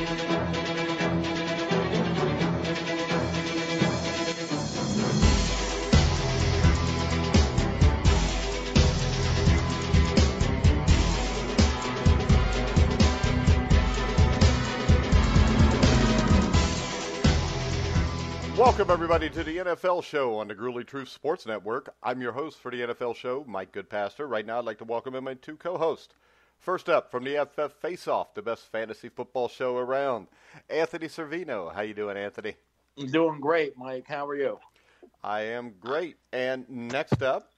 Welcome, everybody, to the NFL Show on the Gruely Truth Sports Network. I'm your host for the NFL Show, Mike Goodpaster. Right now, I'd like to welcome in my two co-hosts. First up, from the FF Face-Off, the best fantasy football show around, Anthony Cervino. How you doing, Anthony? I'm doing great, Mike. How are you? I am great. And next up,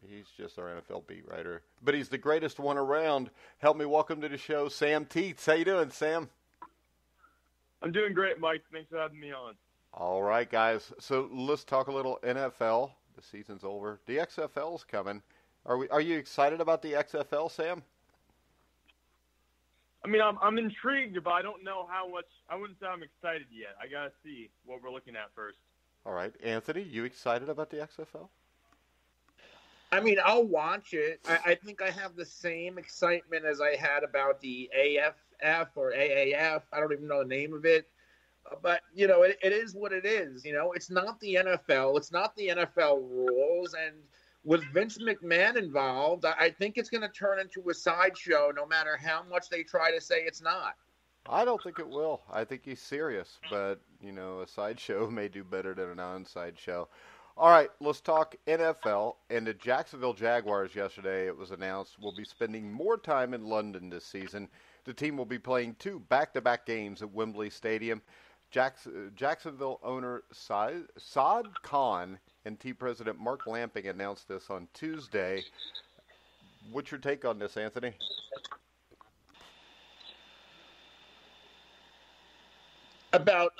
he's just our NFL beat writer, but he's the greatest one around. Help me welcome to the show, Sam Teets. How you doing, Sam? I'm doing great, Mike. Thanks for having me on. All right, guys. So let's talk a little NFL. The season's over. The XFL's coming. Are you excited about the XFL, Sam? I mean, I'm intrigued, but I don't know how much. I wouldn't say I'm excited yet. I gotta see what we're looking at first. All right, Anthony, you excited about the XFL? I mean, I'll watch it. I think I have the same excitement as I had about the AFF or AAF. I don't even know the name of it. But, you know, it is what it is. You know, it's not the NFL. It's not the NFL rules. And with Vince McMahon involved, I think it's going to turn into a sideshow no matter how much they try to say it's not. I don't think it will. I think he's serious. But, you know, a sideshow may do better than a non-sideshow. All right, let's talk NFL. And the Jacksonville Jaguars yesterday, it was announced, will be spending more time in London this season. The team will be playing 2 back-to-back games at Wembley Stadium. Jacksonville owner Saad Khan and team president Mark Lamping announced this on Tuesday. What's your take on this, Anthony? About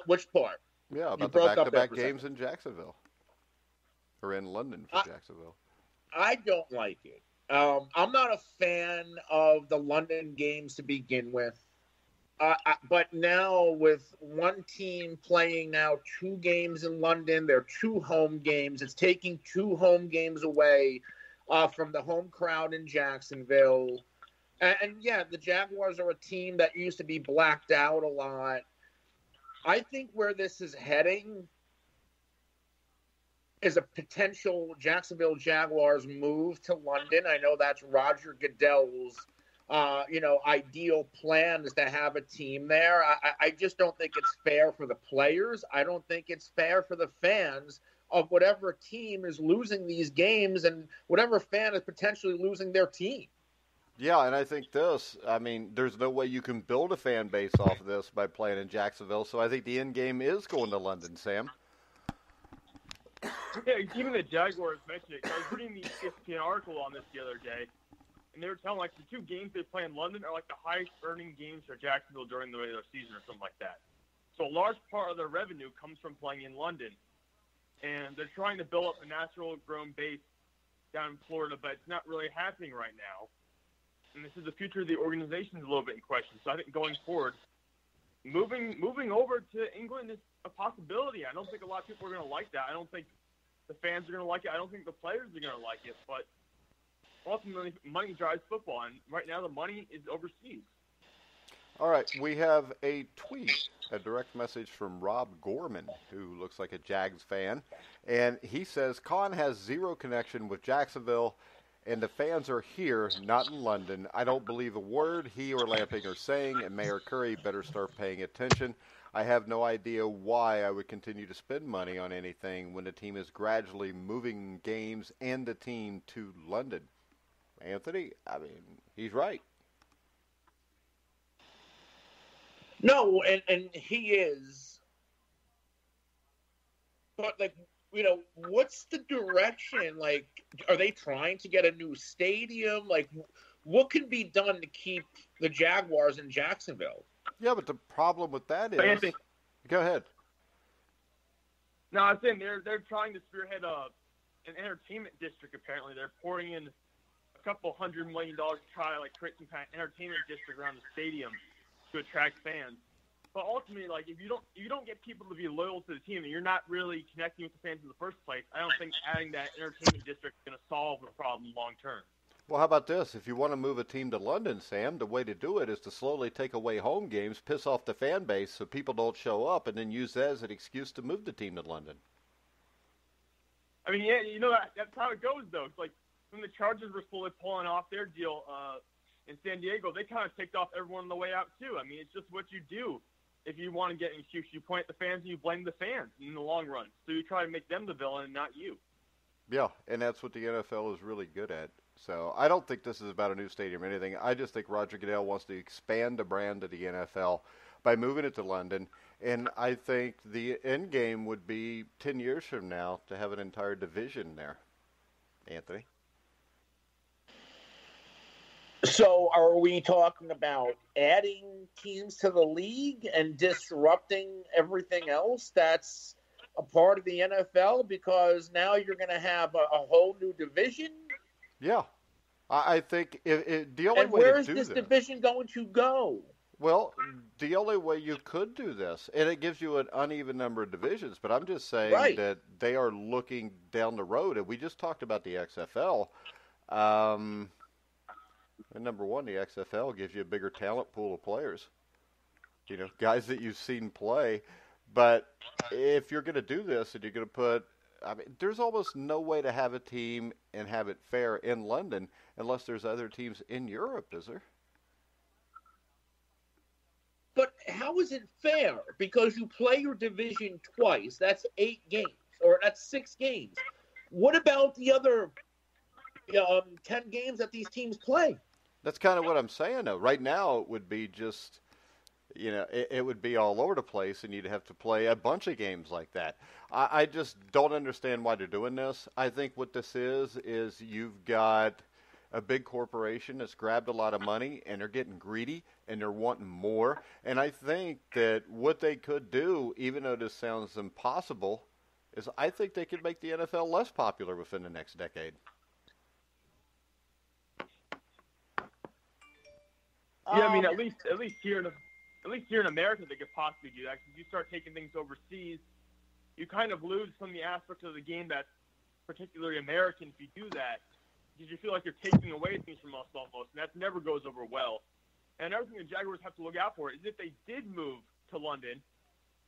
which part? Yeah, about the back-to-back games in Jacksonville. Or in London for Jacksonville. I don't like it. I'm not a fan of the London games to begin with. But now with one team playing now 2 games in London, they're 2 home games. It's taking 2 home games away from the home crowd in Jacksonville. And yeah, the Jaguars are a team that used to be blacked out a lot. I think where this is heading is a potential Jacksonville Jaguars move to London. I know that's Roger Goodell's ideal plan is to have a team there. I just don't think it's fair for the players. I don't think it's fair for the fans of whatever team is losing these games and whatever fan is potentially losing their team. Yeah, and I think there's no way you can build a fan base off of this by playing in Jacksonville, so I think the end game is going to London, Sam. Yeah, even the Jaguars mentioned it. I was reading the ESPN article on this the other day, and they were telling, like, the 2 games they play in London are, like, the highest-earning games for Jacksonville during the regular season or something like that. So a large part of their revenue comes from playing in London. And they're trying to build up a natural-grown base down in Florida, but it's not really happening right now. And this is the future of the organization is a little bit in question. So I think going forward, moving over to England is a possibility. I don't think a lot of people are going to like that. I don't think the fans are going to like it. I don't think the players are going to like it. But ultimately, money drives football, and right now the money is overseas. All right, we have a tweet, a direct message from Rob Gorman, who looks like a Jags fan, and he says, Khan has 0 connection with Jacksonville, and the fans are here, not in London. I don't believe a word he or Lamping are saying, and Mayor Curry better start paying attention. I have no idea why I would continue to spend money on anything when the team is gradually moving games and the team to London. Anthony, I mean, he's right. No, and he is. But, like, you know, what's the direction? Like, are they trying to get a new stadium? Like, what can be done to keep the Jaguars in Jacksonville? Yeah, but the problem with that is... Go ahead. No, I'm saying they're trying to spearhead an entertainment district, apparently. They're pouring in a couple $100 million to try to, like, create some kind of entertainment district around the stadium to attract fans. But ultimately, like, if you don't get people to be loyal to the team and you're not really connecting with the fans in the first place, I don't think adding that entertainment district is going to solve the problem long term. Well, how about this? If you want to move a team to London, Sam, the way to do it is to slowly take away home games, piss off the fan base so people don't show up, and then use that as an excuse to move the team to London. I mean, yeah, that's how it goes, though. It's like when the Chargers were slowly pulling off their deal in San Diego, they kind of ticked off everyone on the way out, too. I mean, it's just what you do. If you want to get an excuse, you point at the fans and you blame the fans in the long run. So you try to make them the villain and not you. Yeah, and that's what the NFL is really good at. So I don't think this is about a new stadium or anything. I just think Roger Goodell wants to expand the brand of the NFL by moving it to London. And I think the end game would be 10 years from now to have an entire division there. Anthony? So are we talking about adding teams to the league and disrupting everything else that's a part of the NFL? Because now you're going to have a whole new division? Yeah. I think the only and way to where is do this this, division going to go? Well, the only way you could do this, and it gives you an uneven number of divisions, but I'm just saying that they are looking down the road, and we just talked about the XFL. And number one, the XFL gives you a bigger talent pool of players, guys that you've seen play. But if you're going to do this and you're going to put, there's almost no way to have a team and have it fair in London unless there's other teams in Europe, is there? But how is it fair? Because you play your division twice. That's 8 games, or that's 6 games. What about the other 10 games that these teams play? That's kind of what I'm saying, though. Right now, it would be just, it would be all over the place, and you'd have to play a bunch of games like that. I just don't understand why they're doing this. I think what this is you've got a big corporation that's grabbed a lot of money, and they're getting greedy, and they're wanting more. And I think that what they could do, even though this sounds impossible, is I think they could make the NFL less popular within the next decade. Yeah, I mean, at least here in America, they could possibly do that. Because you start taking things overseas, you kind of lose some of the aspects of the game that's particularly American if you do that. Because you feel like you're taking away things from us almost, and that never goes over well. And another thing the Jaguars have to look out for is if they did move to London,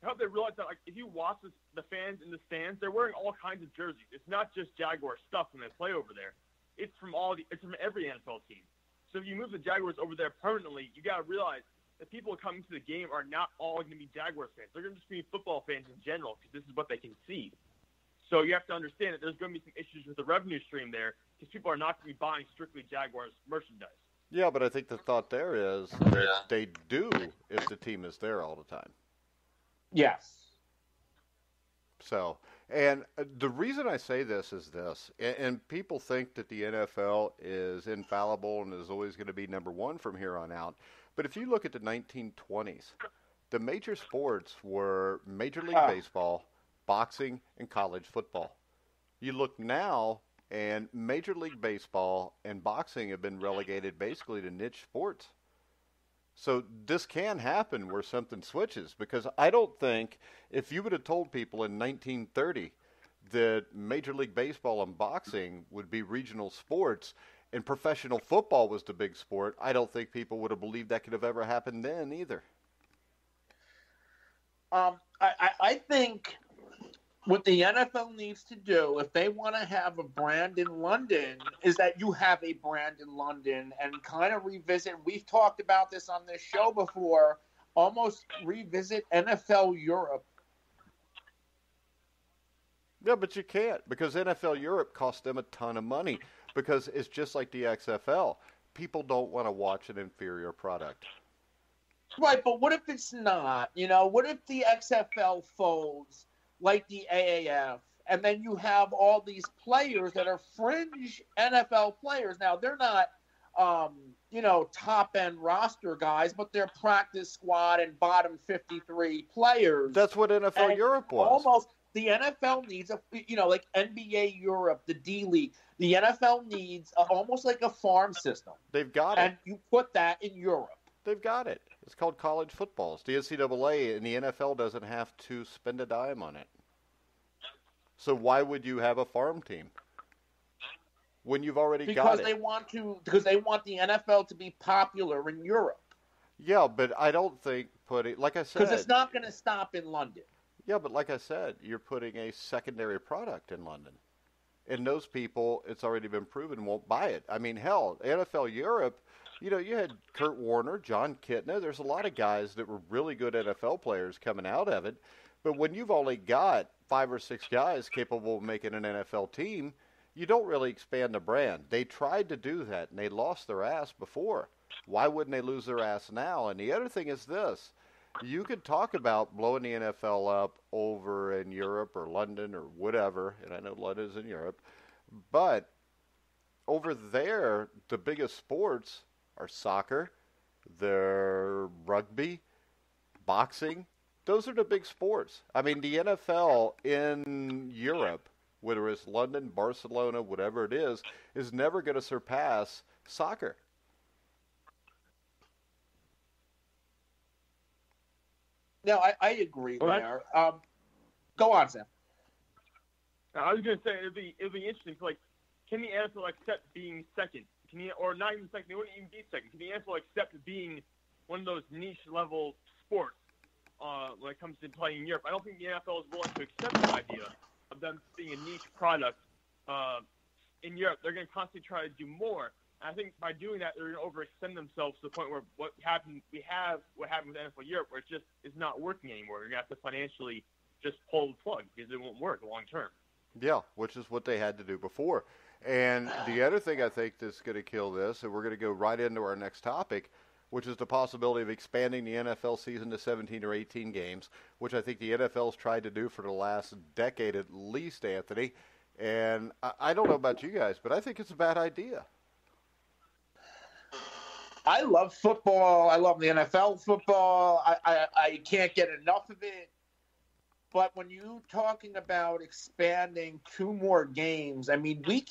I hope they realize that, like, if you watch the fans in the stands, they're wearing all kinds of jerseys. It's not just Jaguar stuff when they play over there. It's from every NFL team. So if you move the Jaguars over there permanently, you got to realize that people coming to the game are not all going to be Jaguars fans. They're going to just be football fans in general because this is what they can see. So you have to understand that there's going to be some issues with the revenue stream there because people are not going to be buying strictly Jaguars merchandise. Yeah, but I think the thought there is that they do if the team is there all the time. Yes. So, and the reason I say this is this, and people think that the NFL is infallible and is always going to be number one from here on out. But if you look at the 1920s, the major sports were Major League Baseball, boxing, and college football. You look now, and Major League Baseball and boxing have been relegated basically to niche sports. So this can happen where something switches, because I don't think if you would have told people in 1930 that Major League Baseball and boxing would be regional sports and professional football was the big sport, I don't think people would have believed that could have ever happened then either. I think what the NFL needs to do, if they want to have a brand in London, is that you have a brand in London and kind of revisit. We've talked about this on this show before, almost revisit NFL Europe. Yeah, but you can't, because NFL Europe costs them a ton of money, because it's just like the XFL. People don't want to watch an inferior product. Right, but what if it's not? What if the XFL folds like the AAF, and then you have all these players that are fringe NFL players? Now, they're not, top-end roster guys, but they're practice squad and bottom 53 players. That's what NFL Europe was. Almost, the NFL needs, like NBA Europe, the D-League. The NFL needs almost like a farm system. They've got it. And you put that in Europe. They've got it. It's called college football. It's the NCAA, and the NFL doesn't have to spend a dime on it. So why would you have a farm team? when you've already because got it. they want the NFL to be popular in Europe. Yeah, but I don't think like I said, because it's not going to stop in London. Yeah, but like I said, you're putting a secondary product in London. And those people, it's already been proven, won't buy it. I mean, hell, NFL Europe, you had Kurt Warner, John Kitna. There's a lot of guys that were really good NFL players coming out of it. But when you've only got 5 or 6 guys capable of making an NFL team, you don't really expand the brand. They tried to do that, and they lost their ass before. Why wouldn't they lose their ass now? And the other thing is this. You could talk about blowing the NFL up over in Europe or London or whatever, and I know London's in Europe, but over there, the biggest sports are soccer, they're rugby, boxing. Those are the big sports. I mean, the NFL in Europe, whether it's London, Barcelona, whatever it is never going to surpass soccer. No, I agree there. Go on, Sam. I was going to say it'd be interesting. Like, can the NFL accept being second? Or not even second? They wouldn't even be second. Can the NFL accept being one of those niche level sports when it comes to playing in Europe? I don't think the NFL is willing to accept the idea of them being a niche product in Europe. They're going to constantly try to do more. I think by doing that, they're going to overextend themselves to the point where what happened with NFL Europe, where it just is not working anymore. You're going to have to financially just pull the plug because it won't work long term. Yeah, which is what they had to do before. And the other thing I think that's going to kill this, and we're going to go right into our next topic, which is the possibility of expanding the NFL season to 17 or 18 games, which I think the NFL's tried to do for the last decade at least, Anthony. And I don't know about you guys, but I think it's a bad idea. I love football. I love the NFL football. I can't get enough of it. But when you're talking about expanding 2 more games, I mean, we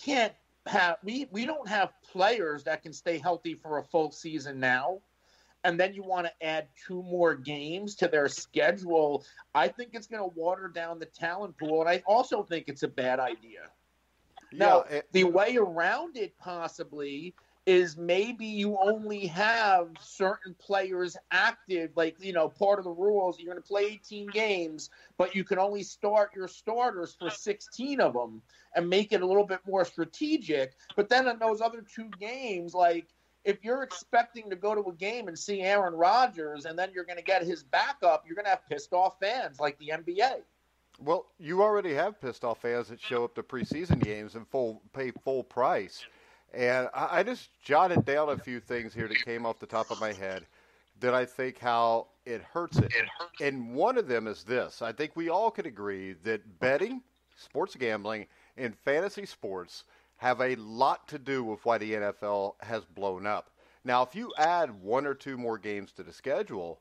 don't have players that can stay healthy for a full season now. And then you want to add 2 more games to their schedule. I think it's going to water down the talent pool. And I also think it's a bad idea. Now, the way around it possibly is maybe you only have certain players active, like, part of the rules, you're going to play 18 games, but you can only start your starters for 16 of them and make it a little bit more strategic. But then in those other 2 games, like, if you're expecting to go to a game and see Aaron Rodgers and then you're going to get his backup, you're going to have pissed off fans like the NBA. Well, you already have pissed off fans that show up to preseason games and pay full price. And I just jotted down a few things here that came off the top of my head that I think how it hurts it. And one of them is this. I think we all could agree that betting, sports gambling, and fantasy sports have a lot to do with why the NFL has blown up. Now, if you add 1 or 2 more games to the schedule,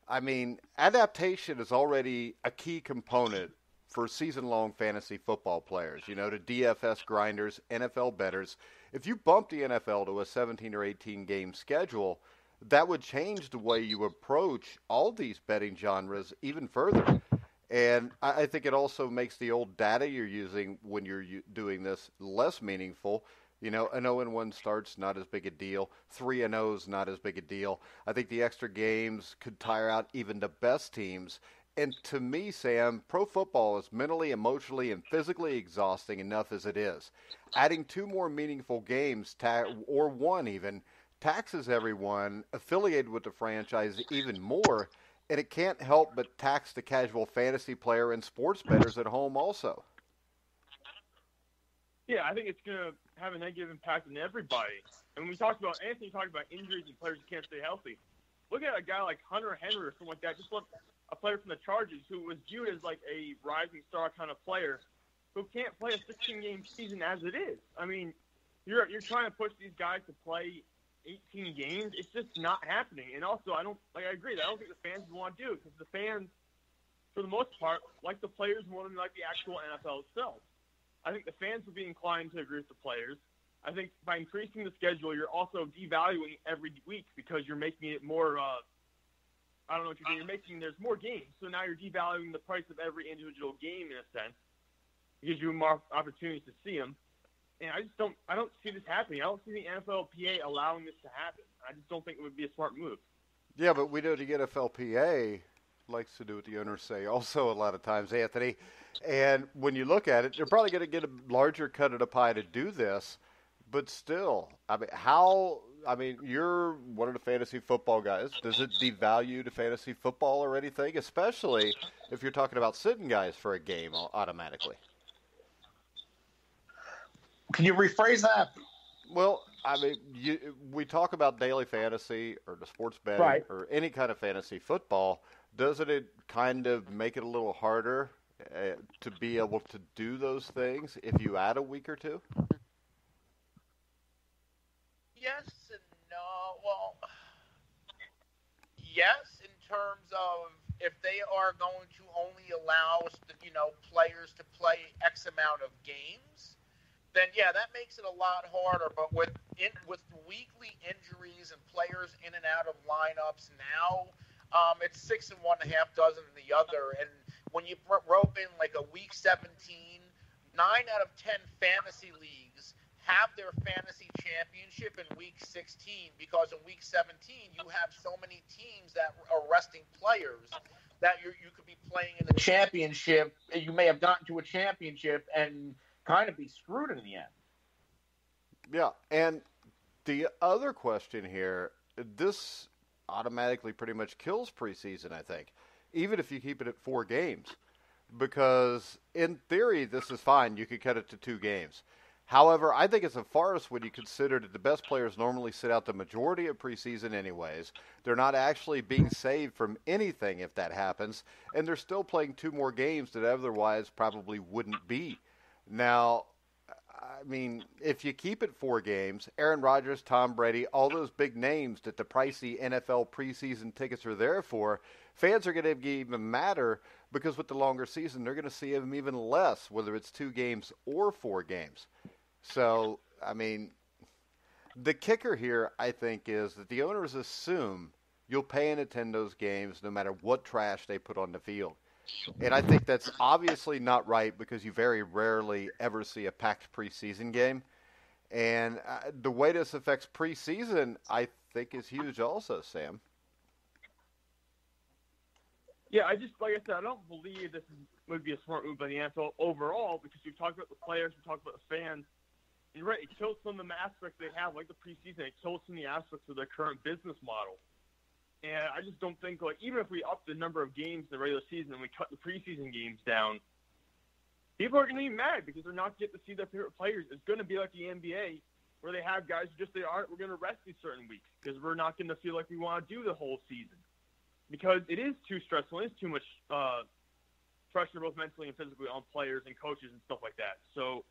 I mean, adaptation is already a key component for season-long fantasy football players, the DFS grinders, NFL bettors. If you bump the NFL to a 17 or 18 game schedule, that would change the way you approach all these betting genres even further. And I think it also makes the old data you're using when you're doing this less meaningful. An 0-1 start's not as big a deal. 3-0's not as big a deal. I think the extra games could tire out even the best teams. And to me, Sam, pro football is mentally, emotionally, and physically exhausting enough as it is. Adding 2 more meaningful games, or 1 even, taxes everyone affiliated with the franchise even more, and it can't help but tax the casual fantasy player and sports bettors at home also. Yeah, I think it's going to have a negative impact on everybody. And when Anthony talked about injuries and players who can't stay healthy. Look at a guy like Hunter Henry or something like that. Just look, a player from the Chargers who was viewed as like a rising star kind of player who can't play a 16-game season as it is. I mean, you're trying to push these guys to play 18 games. It's just not happening. And also, I agree that I don't think the fans want to do it because the fans, for the most part, like the players more than like the actual NFL itself. I think the fans would be inclined to agree with the players. I think by increasing the schedule, you're also devaluing every week because you're making it more I don't know what you're doing. There's more games, so now you're devaluing the price of every individual game in a sense. It gives you more opportunities to see them. And I don't see this happening. I don't see the NFLPA allowing this to happen. I just don't think it would be a smart move. Yeah, but we know the NFLPA likes to do what the owners say also a lot of times, Anthony. And when you look at it, they're probably going to get a larger cut of the pie to do this. But still, you're one of the fantasy football guys. Does it devalue the fantasy football or anything, especially if you're talking about sitting guys for a game automatically? Can you rephrase that? Well, we talk about daily fantasy or the sports betting Right. or any kind of fantasy football. Doesn't it kind of make it a little harder to be able to do those things if you add a week or two? Yes and no. Well, yes, in terms of if they are going to only allow players to play X amount of games, then yeah, that makes it a lot harder. But with weekly injuries and players in and out of lineups now, it's 6 and 1.5 dozen in the other. And when you rope in like a week 17, 9 out of 10 fantasy leagues have their fantasy championship in week 16 because in week 17 you have so many teams that are resting players that you could be playing in the championship. You may have gotten to a championship and kind of be screwed in the end. Yeah, and the other question here, this automatically pretty much kills preseason, I think, even if you keep it at 4 games. Because in theory, this is fine. You could cut it to 2 games. However, I think it's a farce when you consider that the best players normally sit out the majority of preseason anyways. They're not actually being saved from anything if that happens, and they're still playing 2 more games that otherwise probably wouldn't be. Now, if you keep it 4 games, Aaron Rodgers, Tom Brady, all those big names that the pricey NFL preseason tickets are there for, fans are going to get even madder because with the longer season, they're going to see them even less, whether it's 2 games or 4 games. So, the kicker here, I think, is that the owners assume you'll pay and attend those games no matter what trash they put on the field. And I think that's obviously not right because you very rarely ever see a packed preseason game. And the way this affects preseason, I think, is huge also, Sam. Yeah, like I said, I don't believe this would be a smart move by the NFL overall because we've talked about the players, we've talked about the fans. You're right, it kills some of the aspects they have, like the preseason. It kills some of the aspects of their current business model. And I just don't think, even if we up the number of games in the regular season and we cut the preseason games down, people are going to be mad because they're not getting to see their favorite players. It's going to be like the NBA where they have guys who just say, all right, we're going to rest these certain weeks because we're not going to feel like we want to do the whole season. Because it is too stressful. It is too much pressure both mentally and physically on players and coaches and stuff like that. So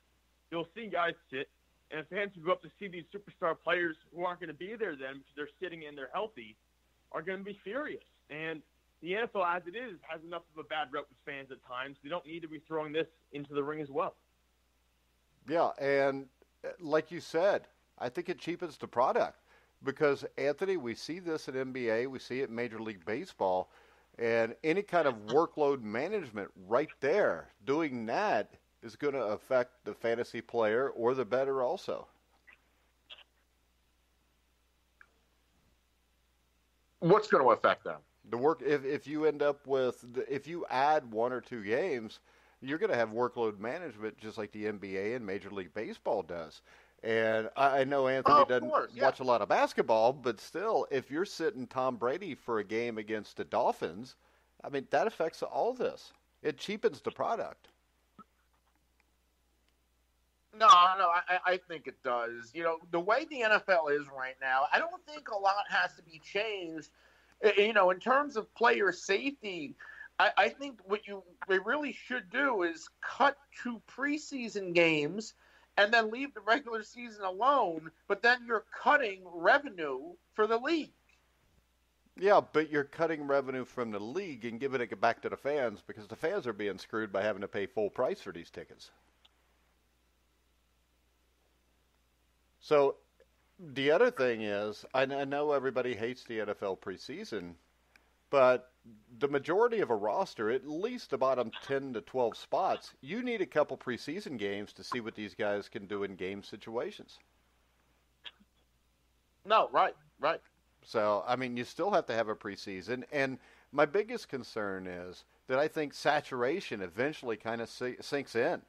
you'll see guys sit, and fans who go up to see these superstar players who aren't going to be there then because they're sitting and they're healthy are going to be furious. And the NFL, as it is, has enough of a bad rep with fans at times. They don't need to be throwing this into the ring as well. Yeah, and like you said, I think it cheapens the product. Because, Anthony, we see this in NBA, we see it in Major League Baseball, and any kind of workload management right there, doing that is going to affect the fantasy player or the bettor also. What's going to affect them? The work, if you end up with, if you add 1 or 2 games, you're going to have workload management just like the NBA and Major League Baseball does. And I know Anthony doesn't watch a lot of basketball, but still, if you're sitting Tom Brady for a game against the Dolphins, that affects all this. It cheapens the product. No, I think it does. The way the NFL is right now, I don't think a lot has to be changed. In terms of player safety, I think what we really should do is cut 2 preseason games and then leave the regular season alone, but then you're cutting revenue for the league. Yeah, but you're cutting revenue from the league and giving it back to the fans because the fans are being screwed by having to pay full price for these tickets. So the other thing is, I know everybody hates the NFL preseason, But the majority of a roster, at least the bottom 10 to 12 spots, you need a couple preseason games to see what these guys can do in game situations. No, right. So, I mean, you still have to have a preseason. And my biggest concern is that I think saturation eventually kind of sinks in.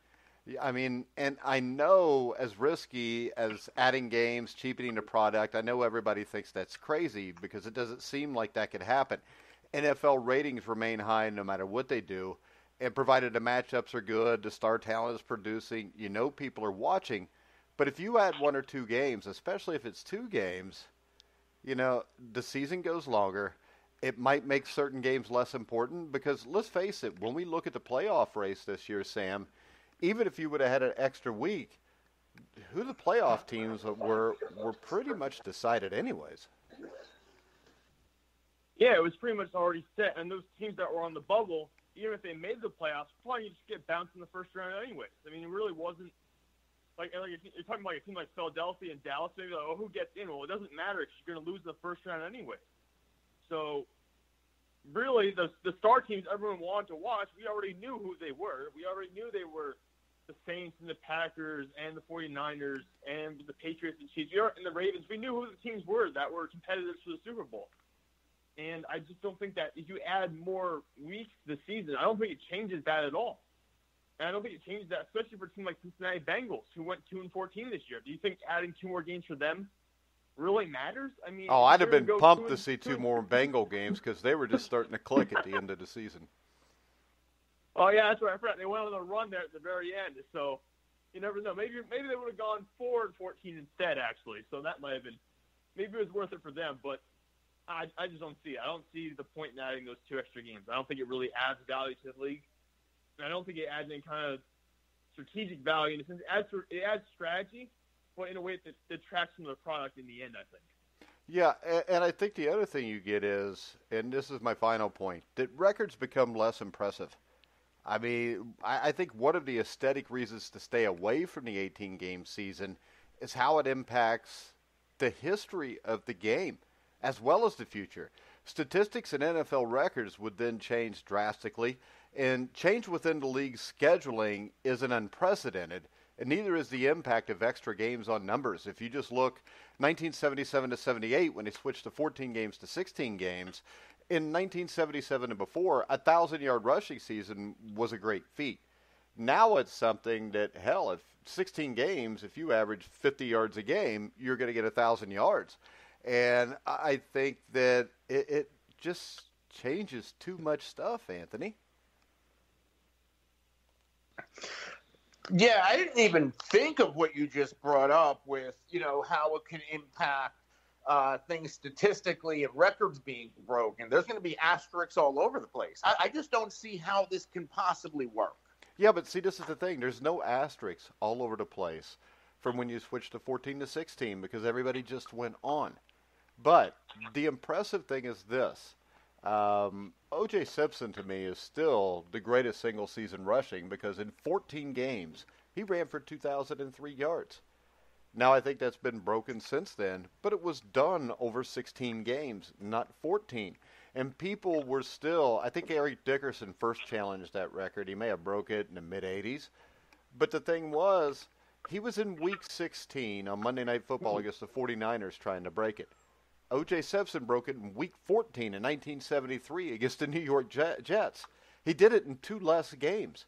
I mean, and I know as risky as adding games, cheapening the product, I know everybody thinks that's crazy because it doesn't seem like that could happen. NFL ratings remain high no matter what they do, and provided the matchups are good, the star talent is producing, people are watching. But if you add one or two games, especially if it's two games, the season goes longer. It might make certain games less important because let's face it, when we look at the playoff race this year, Sam, even if you would have had an extra week, who the playoff teams were pretty much decided anyways. Yeah, it was pretty much already set, and those teams that were on the bubble, even if they made the playoffs, probably just get bounced in the first round anyways. I mean, it really wasn't like you're talking about a team like Philadelphia and Dallas, maybe like, who gets in? Well, it doesn't matter because you're going to lose in the first round anyway. So, really, the star teams everyone wanted to watch, we already knew who they were. We already knew they were the Saints and the Packers and the 49ers and the Patriots and Chiefs and the Ravens. We knew who the teams were that were competitors for the Super Bowl. And I just don't think that if you add more weeks to the season, I don't think it changes that at all. And I don't think it changes that, especially for a team like Cincinnati Bengals, who went 2-14 this year. Do you think adding two more games for them really matters? I mean, I'd have been pumped to see two more Bengal games because they were just starting to click at the end of the season. Oh yeah, that's right. I forgot they went on a run there at the very end. So you never know. Maybe they would have gone 4-14 instead, actually. So that might have been maybe it was worth it for them, but. I just don't see it. I don't see the point in adding those two extra games. I don't think it really adds value to the league. And I don't think it adds any kind of strategic value. In a sense, it adds strategy, but in a way that detracts from the product in the end, I think. Yeah, and I think the other thing you get is, and this is my final point, that records become less impressive. I mean, I think one of the aesthetic reasons to stay away from the 18-game season is how it impacts the history of the game, as well as the future. Statistics and NFL records would then change drastically, and change within the league's scheduling isn't unprecedented, and neither is the impact of extra games on numbers. If you just look 1977 to 78, when they switched to 14 games to 16 games, in 1977 and before, a 1,000-yard rushing season was a great feat. Now it's something that, hell, if 16 games, if you average 50 yards a game, you're going to get 1,000 yards. And I think that it just changes too much stuff, Anthony. Yeah, I didn't even think of what you just brought up with, how it can impact things statistically and records being broken. There's going to be asterisks all over the place. I just don't see how this can possibly work. Yeah, but see, this is the thing. There's no asterisks all over the place from when you switch to 14 to 16 because everybody just went on. But the impressive thing is this. O.J. Simpson, to me, is still the greatest single-season rushing because in 14 games, he ran for 2,003 yards. Now, I think that's been broken since then, but it was done over 16 games, not 14. And people were still, I think Eric Dickerson first challenged that record. He may have broke it in the mid-'80s. But the thing was, he was in Week 16 on Monday Night Football against the 49ers trying to break it. O.J. Simpson broke it in Week 14 in 1973 against the New York Jets. He did it in 2 less games.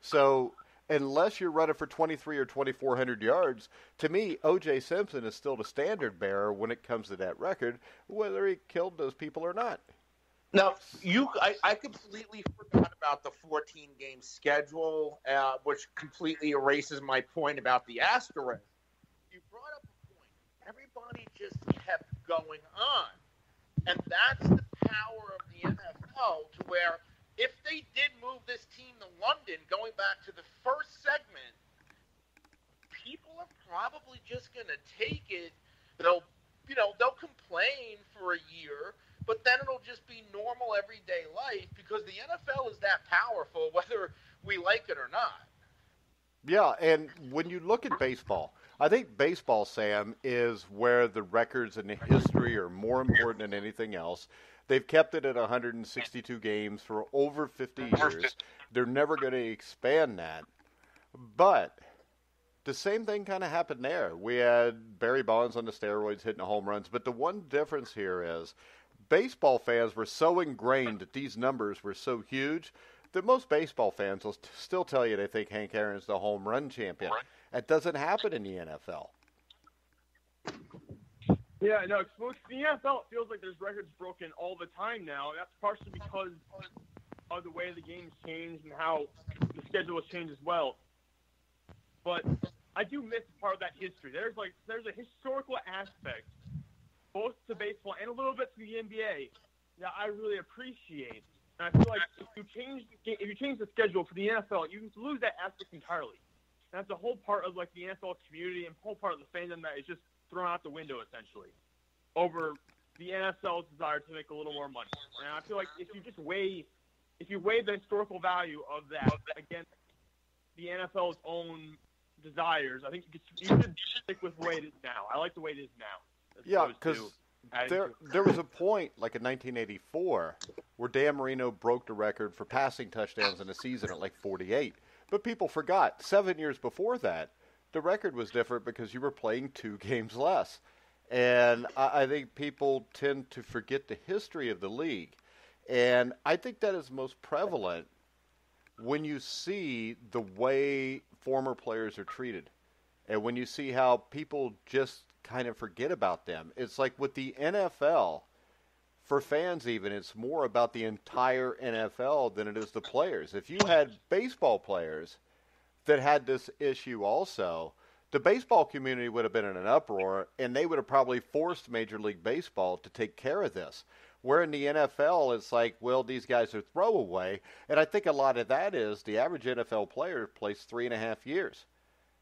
So unless you're running for 23 or 2,400 yards, to me, O.J. Simpson is still the standard bearer when it comes to that record, whether he killed those people or not. Now, I completely forgot about the 14-game schedule, which completely erases my point about the asterisk. You brought up a point. Everybody just kept going on. And that's the power of the NFL to where if they did move this team to London, going back to the first segment, people are probably just going to take it. They'll complain for a year, but then it'll just be normal everyday life because the NFL is that powerful, whether we like it or not. Yeah, and when you look at baseball, I think baseball, Sam, is where the records and the history are more important than anything else. They've kept it at 162 games for over 50 years. They're never going to expand that. But the same thing kind of happened there. We had Barry Bonds on the steroids hitting home runs. But the one difference here is baseball fans were so ingrained that these numbers were so huge that most baseball fans will still tell you they think Hank Aaron's the home run champion. That doesn't happen in the NFL. Yeah, no, the NFL, it feels like there's records broken all the time now. That's partially because of the way the game's changed and how the schedule has changed as well. But I do miss part of that history. There's a historical aspect, both to baseball and a little bit to the NBA, that I really appreciate. And I feel like if you change the schedule for the NFL, you lose that aspect entirely. And that's a whole part of like the NFL community and whole part of the fandom that is just thrown out the window essentially over the NFL's desire to make a little more money. And I feel like if you weigh the historical value of that against the NFL's own desires, I think you should stick with the way it is now. I like the way it is now. Yeah, because there was a point, like in 1984, where Dan Marino broke the record for passing touchdowns in a season at like 48. But people forgot, 7 years before that, the record was different because you were playing 2 games less. And I think people tend to forget the history of the league. And I think that is most prevalent when you see the way former players are treated. And when you see how people just kind of forget about them. It's like with the NFL, for fans even, it's more about the entire NFL than it is the players. If you had baseball players that had this issue also, the baseball community would have been in an uproar, and they would have probably forced Major League Baseball to take care of this. Where in the NFL, it's like, well, these guys are throwaway. And I think a lot of that is the average NFL player plays 3.5 years.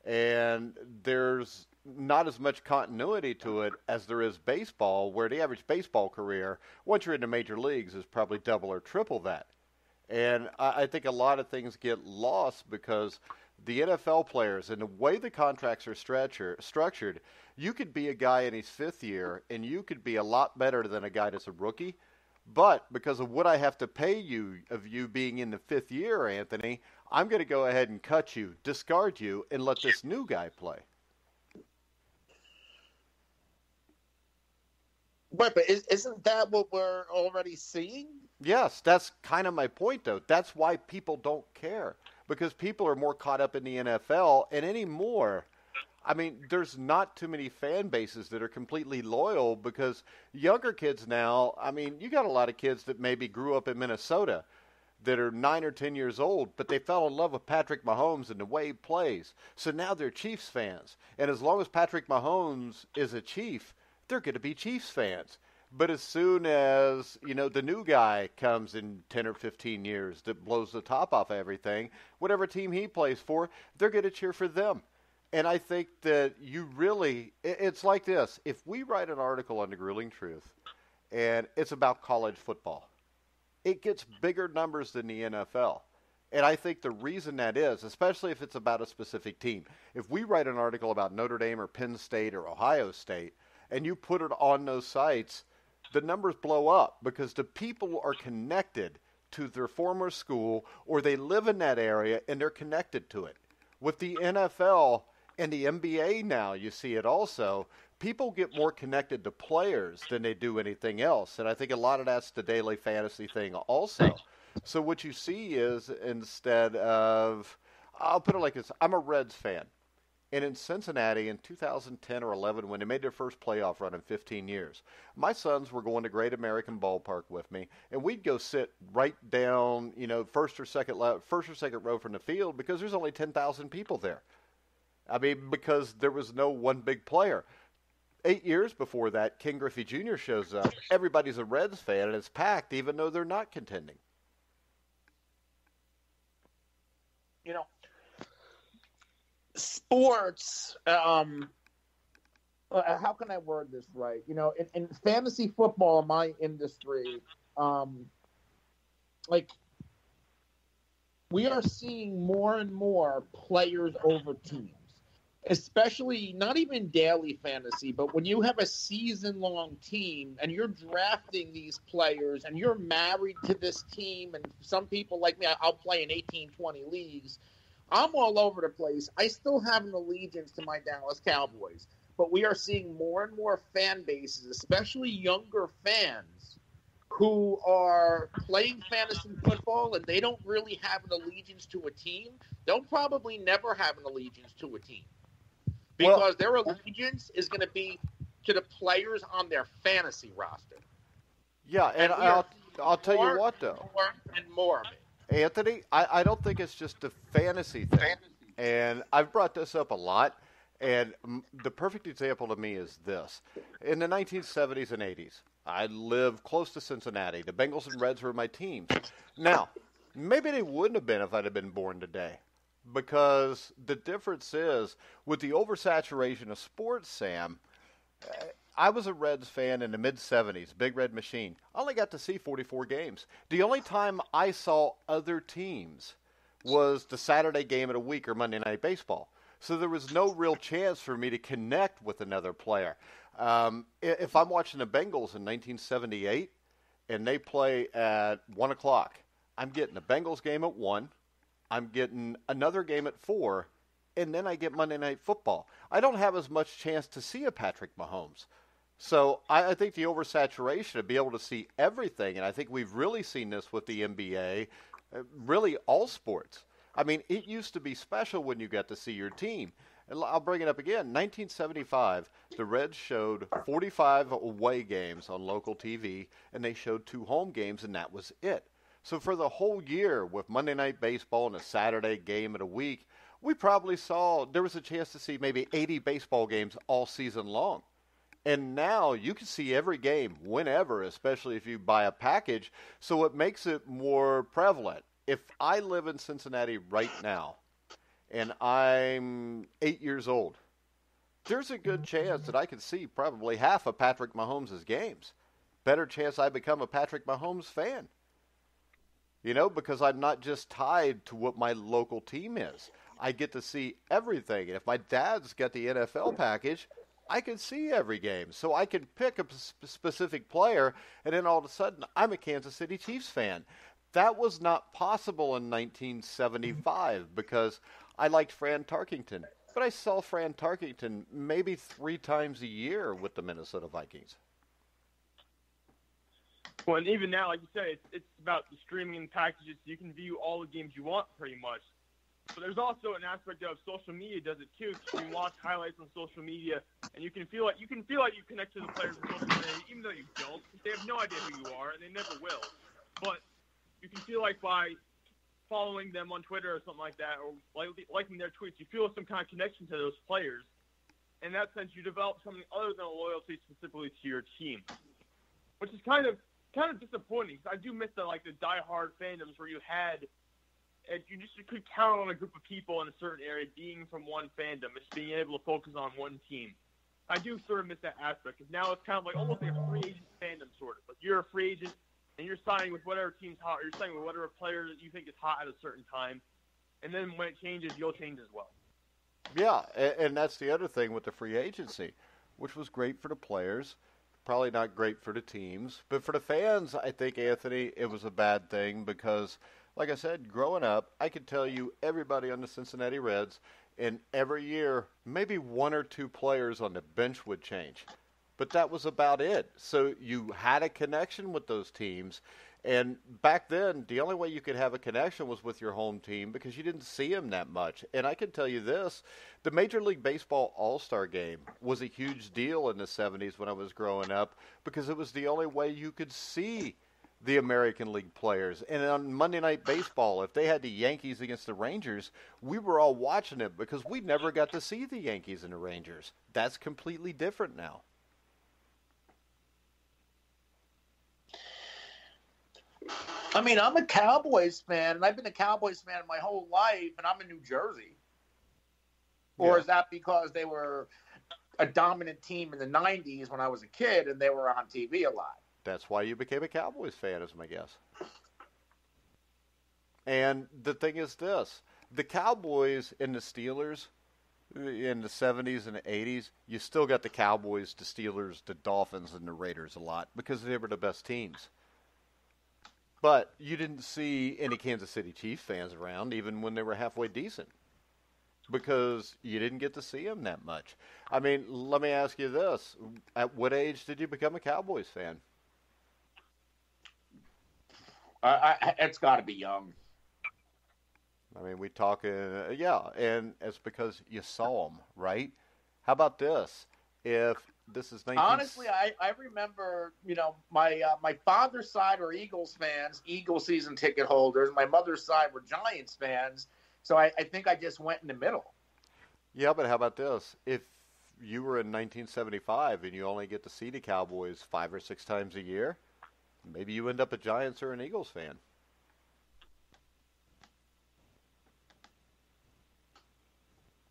And there's not as much continuity to it as there is baseball, where the average baseball career, once you're in the major leagues, is probably double or triple that. And I think a lot of things get lost because the NFL players and the way the contracts are structured, you could be a guy in his 5th year and you could be a lot better than a guy that's a rookie. But because of what I have to pay you of you being in the 5th year, Anthony, I'm going to go ahead and cut you, discard you, and let this new guy play. Right, but isn't that what we're already seeing? Yes, that's kind of my point, though. That's why people don't care, because people are more caught up in the NFL, and anymore, I mean, there's not too many fan bases that are completely loyal, because younger kids now, I mean, you got a lot of kids that maybe grew up in Minnesota that are 9 or 10 years old, but they fell in love with Patrick Mahomes and the way he plays. So now they're Chiefs fans. And as long as Patrick Mahomes is a Chief, they're going to be Chiefs fans. But as soon as, the new guy comes in 10 or 15 years that blows the top off everything, whatever team he plays for, they're going to cheer for them. And I think that it's like this. If we write an article on The Grueling Truth and it's about college football, it gets bigger numbers than the NFL. And I think the reason that is, especially if it's about a specific team, if we write an article about Notre Dame or Penn State or Ohio State and you put it on those sites, the numbers blow up because the people are connected to their former school or they live in that area and they're connected to it. With the NFL and the NBA now, you see it also, people get more connected to players than they do anything else. And I think a lot of that's the daily fantasy thing also. So what you see is instead of, I'll put it like this, I'm a Reds fan. And in Cincinnati in 2010 or 11, when they made their first playoff run in 15 years, my sons were going to Great American Ballpark with me, and we'd go sit right down, first or second row from the field because there's only 10,000 people there. I mean, because there was no one big player. 8 years before that, King Griffey Jr. shows up. Everybody's a Reds fan, and it's packed, even though they're not contending. Sports, how can I word this right? In fantasy football, in my industry, we are seeing more and more players over teams. especially not even daily fantasy, but when you have a season-long team and you're drafting these players and you're married to this team, and some people like me, I'll play in 18, 20 leagues. I'm all over the place. I still have an allegiance to my Dallas Cowboys, but we are seeing more and more fan bases, especially younger fans, who are playing fantasy football and they don't really have an allegiance to a team. They'll probably never have an allegiance to a team because their allegiance is going to be to the players on their fantasy roster. Yeah, and I'll tell you what, though. More and more of it. Anthony, I don't think it's just a fantasy thing. And I've brought this up a lot. And the perfect example to me is this. In the 1970s and 80s, I lived close to Cincinnati. The Bengals and Reds were my teams. Now, maybe they wouldn't have been if I'd have been born today. Because the difference is, with the oversaturation of sports, Sam, I was a Reds fan in the mid-'70s, Big Red Machine. I only got to see 44 games. The only time I saw other teams was the Saturday game of the week or Monday Night Baseball. So there was no real chance for me to connect with another player. If I'm watching the Bengals in 1978 and they play at 1 o'clock, I'm getting a Bengals game at 1, I'm getting another game at 4, and then I get Monday Night Football. I don't have as much chance to see a Patrick Mahomes. So I think the oversaturation to be able to see everything, and I think we've really seen this with the NBA, really all sports. I mean, it used to be special when you got to see your team. And I'll bring it up again. 1975, the Reds showed 45 away games on local TV, and they showed 2 home games, and that was it. So for the whole year, with Monday Night Baseball and a Saturday game of the week, we probably saw, there was a chance to see maybe 80 baseball games all season long. And now you can see every game whenever, especially if you buy a package, so it makes it more prevalent. If I live in Cincinnati right now and I'm 8 years old, there's a good chance that I can see probably half of Patrick Mahomes' games. Better chance I become a Patrick Mahomes fan. You know, because I'm not just tied to what my local team is. I get to see everything. And if my dad's got the NFL package, I can see every game. So I can pick a specific player, and then all of a sudden, I'm a Kansas City Chiefs fan. That was not possible in 1975 because I liked Fran Tarkington. But I saw Fran Tarkington maybe 3 times a year with the Minnesota Vikings. Well, and even now, like you said, it's about the streaming packages. You can view all the games you want pretty much. But there's also an aspect of social media does it too. You can watch highlights on social media, and you can feel like you connect to the players on social media, even though you don't. They have no idea who you are, and they never will. But you can feel like by following them on Twitter or something like that, or liking their tweets, you feel some kind of connection to those players. In that sense, you develop something other than a loyalty specifically to your team, which is kind of disappointing. Because I do miss the diehard fandoms where you had. And you just could count on a group of people in a certain area being from one fandom, just being able to focus on one team. I do sort of miss that aspect because now it's kind of like almost like a free agent fandom, sort of. Like you're a free agent and you're signing with whatever team's hot, or you're signing with whatever player that you think is hot at a certain time, and then when it changes, you'll change as well. Yeah, and that's the other thing with the free agency, which was great for the players, probably not great for the teams, but for the fans, I think, Anthony, it was a bad thing because. Like I said, growing up, I could tell you everybody on the Cincinnati Reds, and every year, maybe 1 or 2 players on the bench would change. But that was about it. So you had a connection with those teams. And back then, the only way you could have a connection was with your home team because you didn't see them that much. And I can tell you this, the Major League Baseball All-Star Game was a huge deal in the 70s when I was growing up because it was the only way you could see the American League players. And on Monday Night Baseball, if they had the Yankees against the Rangers, we were all watching it because we never got to see the Yankees and the Rangers. That's completely different now. I mean, I'm a Cowboys fan, and I've been a Cowboys fan my whole life, and I'm in New Jersey. Or is that because they were a dominant team in the 90s when I was a kid and they were on TV a lot? That's why you became a Cowboys fan, is my guess. And the thing is this. The Cowboys and the Steelers, in the 70s and the 80s, you still got the Cowboys, the Steelers, the Dolphins, and the Raiders a lot because they were the best teams. But you didn't see any Kansas City Chiefs fans around even when they were halfway decent because you didn't get to see them that much. I mean, let me ask you this. At what age did you become a Cowboys fan? It's got to be young. I mean, we talking, yeah, and it's because you saw them, right? How about this? If this is 19... Honestly, I remember, my father's side were Eagles fans, Eagles season ticket holders. My mother's side were Giants fans. So I think I just went in the middle. Yeah, but how about this? If you were in 1975 and you only get to see the Cowboys 5 or 6 times a year, maybe you end up a Giants or an Eagles fan.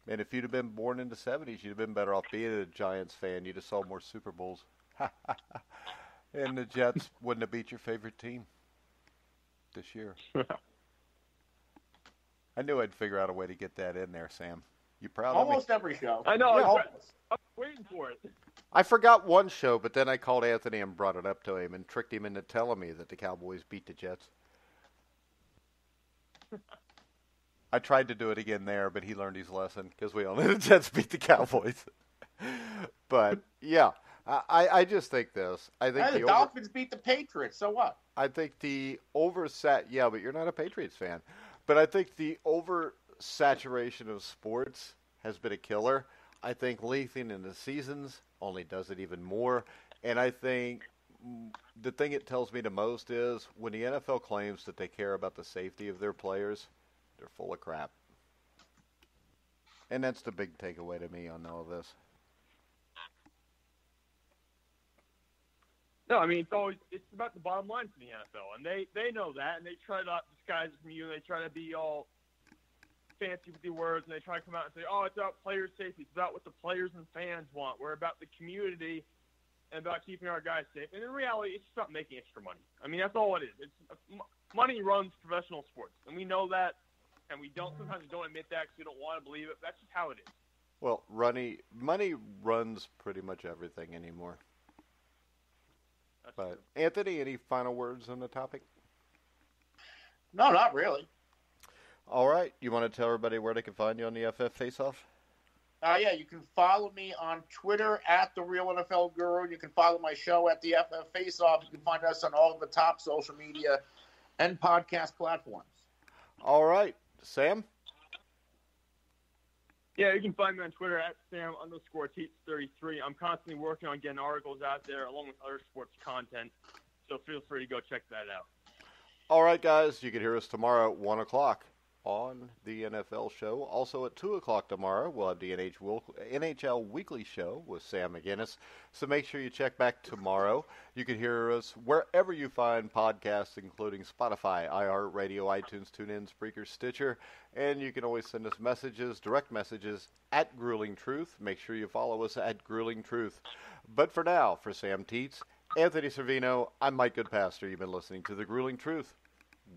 And if you'd have been born in the 70s, you'd have been better off being a Giants fan. You'd have sold more Super Bowls. And the Jets wouldn't have beat your favorite team this year. I knew I'd figure out a way to get that in there, Sam. You proud of me? Almost every show. I know. Yeah, I'm waiting for it. I forgot one show, but then I called Anthony and brought it up to him and tricked him into telling me that the Cowboys beat the Jets. I tried to do it again there, but he learned his lesson because we all knew the Jets beat the Cowboys. But, yeah, I just think this. I think the Dolphins beat the Patriots, so what? I think the yeah, but you're not a Patriots fan. But I think the oversaturation of sports has been a killer. I think lengthening the seasons only does it even more. And I think the thing it tells me the most is when the NFL claims that they care about the safety of their players, they're full of crap. And that's the big takeaway to me on all of this. No, I mean, it's about the bottom line for the NFL, and they know that, and they try to disguise it from you, and they try to be all fancy with the words, and they try to come out and say, oh, it's about player safety, it's about what the players and fans want, we're about the community, and about keeping our guys safe. And in reality, it's just about making extra money. I mean, that's all it is. Money runs professional sports, and we know that, and sometimes we don't admit that because we don't want to believe it, but that's just how it is. Well, money runs pretty much everything anymore. But Anthony, any final words on the topic? No, not really. All right. You want to tell everybody where they can find you on the FF Face-Off? Yeah, you can follow me on Twitter at The Real NFL Guru. You can follow my show at the FF Face-Off. You can find us on all of the top social media and podcast platforms. All right. Sam? Yeah, you can find me on Twitter at Sam_Teets33. I'm constantly working on getting articles out there along with other sports content, so feel free to go check that out. All right, guys, you can hear us tomorrow at 1 o'clock on the NFL Show. Also at 2 o'clock tomorrow, we'll have the NHL Weekly Show with Sam McGinnis. So make sure you check back tomorrow. You can hear us wherever you find podcasts, including Spotify, iHeartRadio, iTunes, TuneIn, Spreaker, Stitcher. And you can always send us messages, direct messages, at Grueling Truth. Make sure you follow us at Grueling Truth. But for now, for Sam Teets, Anthony Cervino, I'm Mike Goodpaster. You've been listening to The Grueling Truth,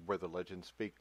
where the legends speak.